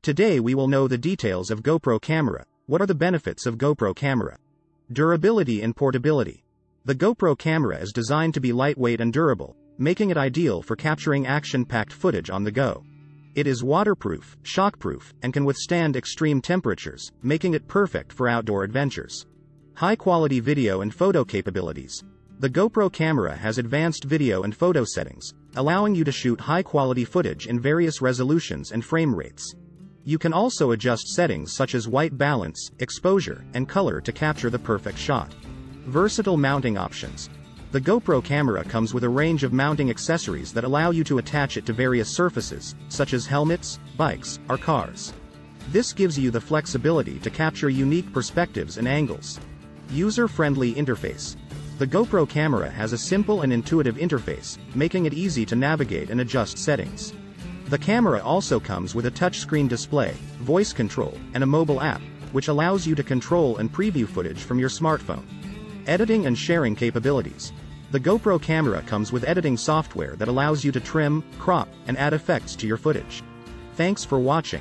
Today we will know the details of GoPro camera. What are the benefits of GoPro camera? Durability and portability. The GoPro camera is designed to be lightweight and durable, making it ideal for capturing action-packed footage on the go. It is waterproof, shockproof, and can withstand extreme temperatures, making it perfect for outdoor adventures. High-quality video and photo capabilities. The GoPro camera has advanced video and photo settings, allowing you to shoot high-quality footage in various resolutions and frame rates. You can also adjust settings such as white balance, exposure, and color to capture the perfect shot. Versatile mounting options. The GoPro camera comes with a range of mounting accessories that allow you to attach it to various surfaces, such as helmets, bikes, or cars. This gives you the flexibility to capture unique perspectives and angles. User-friendly interface. The GoPro camera has a simple and intuitive interface, making it easy to navigate and adjust settings. The camera also comes with a touchscreen display, voice control, and a mobile app, which allows you to control and preview footage from your smartphone. Editing and sharing capabilities. The GoPro camera comes with editing software that allows you to trim, crop, and add effects to your footage. Thanks for watching.